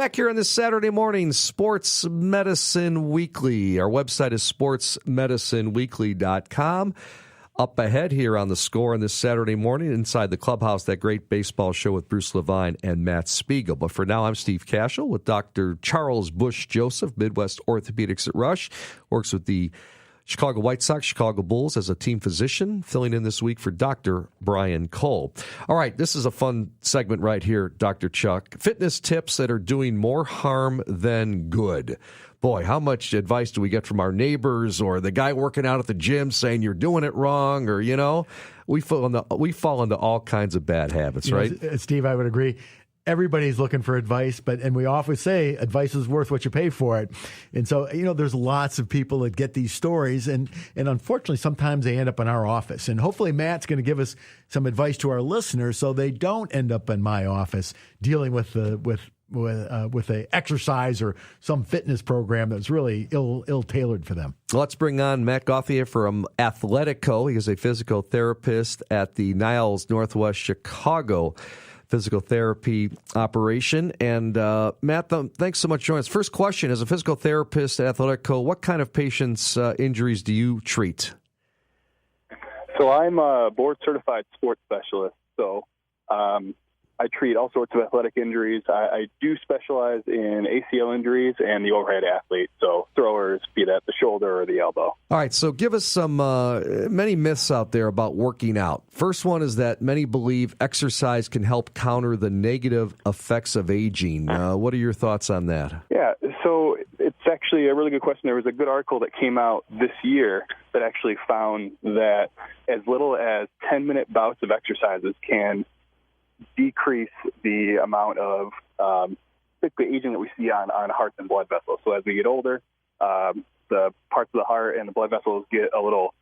Back here on this Saturday morning, Sports Medicine Weekly. Our website is sportsmedicineweekly.com. Up ahead here on The Score on this Saturday morning, inside the clubhouse, that great baseball show with Bruce Levine and Matt Spiegel. But for now, I'm Steve Kashul with Dr. Charles Bush-Joseph, Midwest Orthopaedics at Rush. Works with the Chicago White Sox, Chicago Bulls as a team physician, filling in this week for Dr. Brian Cole. All right, this is a fun segment right here, Dr. Chuck. Fitness tips that are doing more harm than good. Boy, how much advice do we get from our neighbors or the guy working out at the gym saying you're doing it wrong, or, we fall into all kinds of bad habits, right? Steve, I would agree. Everybody's looking for advice, and we often say advice is worth what you pay for it. And so, there's lots of people that get these stories, and unfortunately, sometimes they end up in our office. And hopefully, Matt's going to give us some advice to our listeners so they don't end up in my office dealing with a exercise or some fitness program that's really ill-tailored for them. Let's bring on Matt Gauthier from Athletico. He is a physical therapist at the Niles Northwest Chicago physical therapy operation. And Matt, thanks so much for joining us. First question, as a physical therapist at Athletico, what kind of patients' injuries do you treat? So I'm a board-certified sports specialist, so I treat all sorts of athletic injuries. I do specialize in ACL injuries and the overhead athlete, so throwers, be that the shoulder or the elbow. All right, so give us some many myths out there about working out. First one is that many believe exercise can help counter the negative effects of aging. What are your thoughts on that? Yeah, so it's actually a really good question. There was a good article that came out this year that actually found that as little as 10-minute bouts of exercises can decrease the amount of basically aging that we see on hearts and blood vessels. So as we get older, the parts of the heart and the blood vessels get a little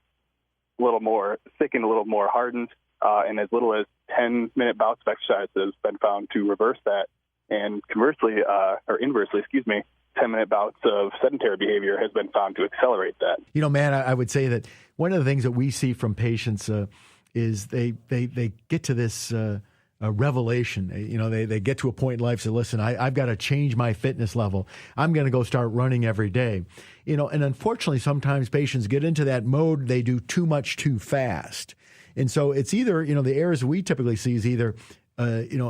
more thickened, a little more hardened, and as little as 10-minute bouts of exercise has been found to reverse that. And conversely, or inversely, 10-minute bouts of sedentary behavior has been found to accelerate that. Man, I would say that one of the things that we see from patients is they get to this a revelation. They get to a point in life, say, listen, I've got to change my fitness level. I'm going to go start running every day. And unfortunately, sometimes patients get into that mode. They do too much too fast. And so it's either, the errors we typically see is either,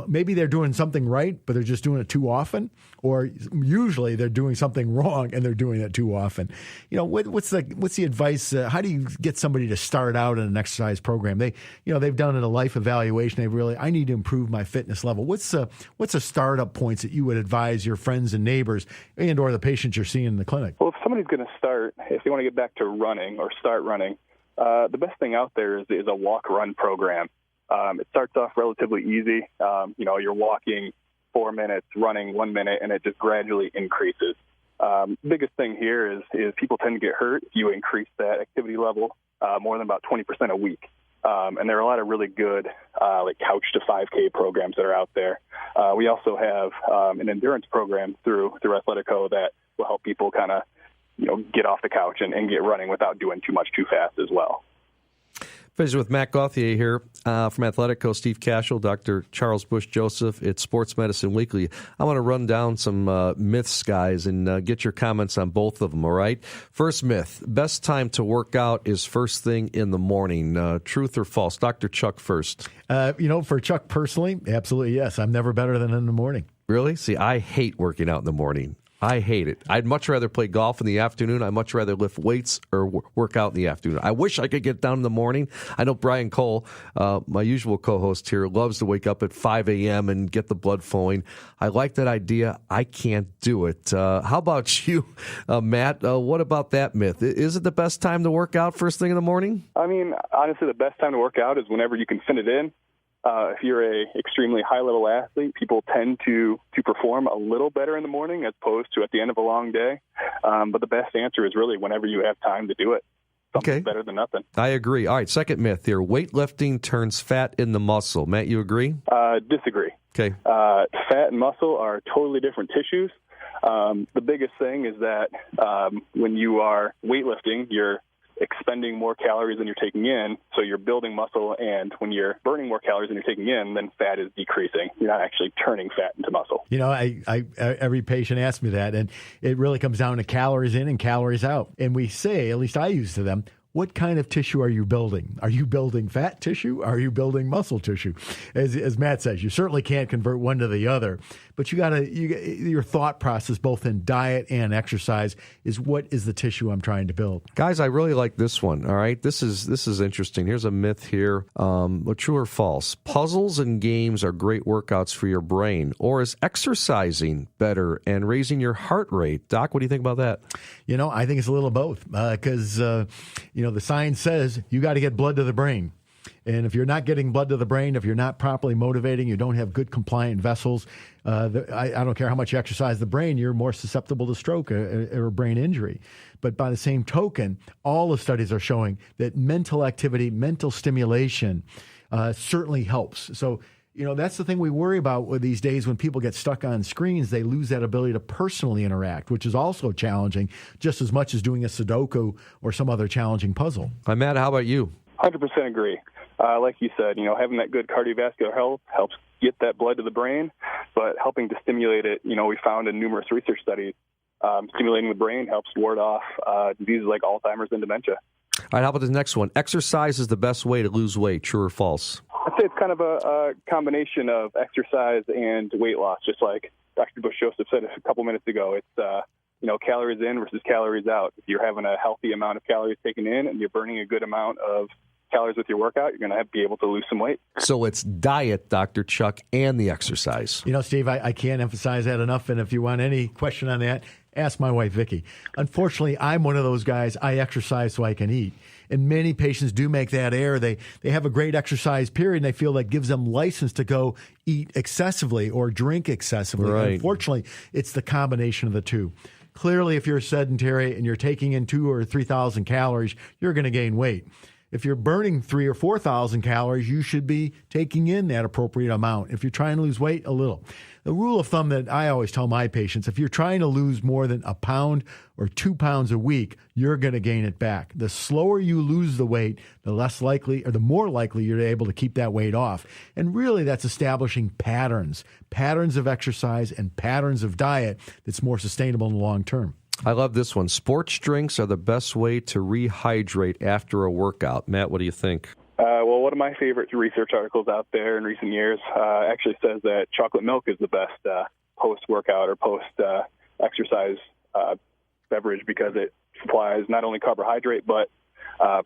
maybe they're doing something right, but they're just doing it too often, or usually they're doing something wrong and they're doing it too often. What's the advice? How do you get somebody to start out in an exercise program? They've done a life evaluation. I need to improve my fitness level. What's the startup points that you would advise your friends and neighbors and or the patients you're seeing in the clinic? Well, if somebody's going to start, if they want to get back to running or start running, the best thing out there is a walk-run program. It starts off relatively easy. You're walking 4 minutes, running 1 minute, and it just gradually increases. Biggest thing here is people tend to get hurt if you increase that activity level more than about 20% a week. And there are a lot of really good like couch to 5K programs that are out there. We also have an endurance program through Athletico that will help people kind of get off the couch and get running without doing too much too fast as well. Visit with Matt Gauthier here from Athletico, Steve Kashul, Dr. Charles Bush-Joseph. It's Sports Medicine Weekly. I want to run down some myths, guys, and get your comments on both of them, all right? First myth, best time to work out is first thing in the morning. Truth or false? Dr. Chuck first. For Chuck personally, absolutely yes. I'm never better than in the morning. Really? See, I hate working out in the morning. I hate it. I'd much rather play golf in the afternoon. I'd much rather lift weights or work out in the afternoon. I wish I could get down in the morning. I know Brian Cole, my usual co-host here, loves to wake up at 5 a.m. and get the blood flowing. I like that idea. I can't do it. How about you, Matt? What about that myth? Is it the best time to work out first thing in the morning? I mean, honestly, the best time to work out is whenever you can fit it in. If you're a extremely high-level athlete, people tend to perform a little better in the morning as opposed to at the end of a long day. But the best answer is really whenever you have time to do it. Something's better than nothing. I agree. All right, second myth here. Weightlifting turns fat into muscle. Matt, you agree? Disagree. Okay. Fat and muscle are totally different tissues. The biggest thing is that when you are weightlifting, you're expending more calories than you're taking in, so you're building muscle, and when you're burning more calories than you're taking in, then fat is decreasing. You're not actually turning fat into muscle. You know, I every patient asks me that, and it really comes down to calories in and calories out. And we say, at least I use to them, what kind of tissue are you building? Are you building fat tissue? Are you building muscle tissue? As Matt says, you certainly can't convert one to the other, but your thought process, both in diet and exercise, is what is the tissue I'm trying to build? Guys, I really like this one. All right, this is interesting. Here's a myth here. True or false? Puzzles and games are great workouts for your brain, or is exercising better and raising your heart rate? Doc, what do you think about that? You know, I think it's a little both because the science says you got to get blood to the brain. And if you're not getting blood to the brain, if you're not properly motivating, you don't have good compliant vessels, I don't care how much you exercise the brain, you're more susceptible to stroke or brain injury. But by the same token, all the studies are showing that mental activity, mental stimulation certainly helps. So, that's the thing we worry about with these days when people get stuck on screens. They lose that ability to personally interact, which is also challenging just as much as doing a Sudoku or some other challenging puzzle. Matt, how about you? 100% agree. Like you said, having that good cardiovascular health helps get that blood to the brain, but helping to stimulate it, we found in numerous research studies, stimulating the brain helps ward off diseases like Alzheimer's and dementia. All right, how about the next one? Exercise is the best way to lose weight, true or false? I'd say it's kind of a combination of exercise and weight loss, just like Dr. Bush-Joseph said a couple minutes ago. It's, calories in versus calories out. If you're having a healthy amount of calories taken in and you're burning a good amount of calories with your workout, you're going to be able to lose some weight. So it's diet, Dr. Chuck, and the exercise. Steve, I can't emphasize that enough. And if you want any question on that, ask my wife, Vicki. Unfortunately, I'm one of those guys. I exercise so I can eat. And many patients do make that error. They have a great exercise period, and they feel that gives them license to go eat excessively or drink excessively. Right. Unfortunately, it's the combination of the two. Clearly, if you're sedentary and you're taking in 2,000 or 3,000 calories, you're going to gain weight. If you're burning 3,000 or 4,000 calories, you should be taking in that appropriate amount. If you're trying to lose weight, a little. The rule of thumb that I always tell my patients, if you're trying to lose more than a pound or 2 pounds a week, you're going to gain it back. The slower you lose the weight, the less likely or the more likely you're able to keep that weight off. And really that's establishing patterns of exercise and patterns of diet that's more sustainable in the long term. I love this one. Sports drinks are the best way to rehydrate after a workout. Matt, what do you think? Well, one of my favorite research articles out there in recent years actually says that chocolate milk is the best post-workout or post-exercise beverage because it supplies not only carbohydrate but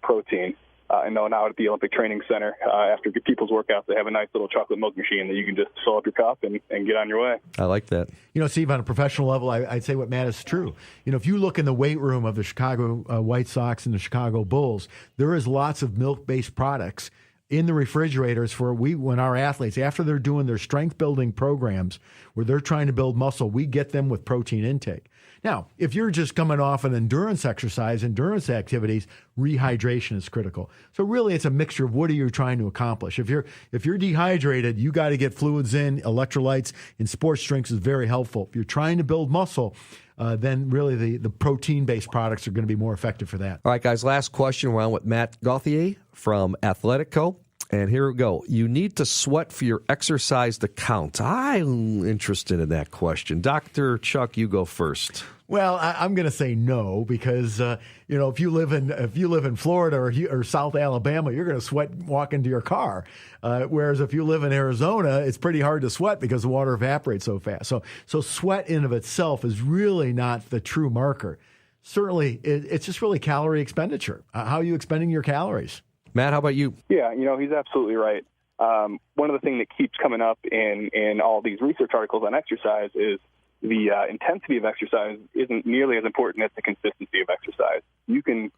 protein. I know now at the Olympic Training Center, after people's workouts, they have a nice little chocolate milk machine that you can just fill up your cup and get on your way. I like that. Steve, on a professional level, I'd say what Matt is true. If you look in the weight room of the Chicago White Sox and the Chicago Bulls, there is lots of milk-based products in the refrigerators when our athletes, after they're doing their strength-building programs where they're trying to build muscle, we get them with protein intake. Now, if you're just coming off an endurance activities, rehydration is critical. So really, it's a mixture of what are you trying to accomplish. If you're dehydrated, you got to get fluids in, electrolytes, and sports drinks is very helpful. If you're trying to build muscle, then really the protein-based products are going to be more effective for that. All right, guys, last question. We're on with Matt Gauthier from Athletico. And here we go. You need to sweat for your exercise to count. I'm interested in that question. Dr. Chuck, you go first. Well, I'm going to say no because if you live in Florida or South Alabama, you're going to sweat walking to your car. Whereas if you live in Arizona, it's pretty hard to sweat because the water evaporates so fast. So sweat in of itself is really not the true marker. Certainly, it's just really calorie expenditure. How are you expending your calories? Matt, how about you? Yeah, he's absolutely right. One of the things that keeps coming up in all these research articles on exercise is the intensity of exercise isn't nearly as important as the consistency of exercise. You can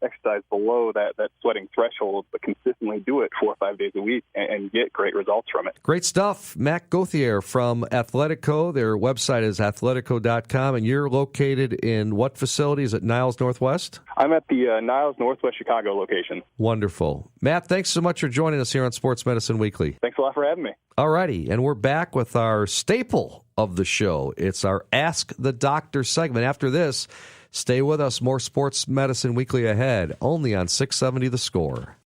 exercise below that sweating threshold, but consistently do it 4 or 5 days a week and get great results from it. Great stuff. Matt Gauthier from Athletico. Their website is athletico.com, and you're located in what facility? Is it Niles Northwest? I'm at the Niles Northwest Chicago location. Wonderful. Matt, thanks so much for joining us here on Sports Medicine Weekly. Thanks a lot for having me. All righty, and we're back with our staple of the show. It's our Ask the Doctor segment. After this, Stay with us. More Sports Medicine Weekly ahead, only on 670 The Score.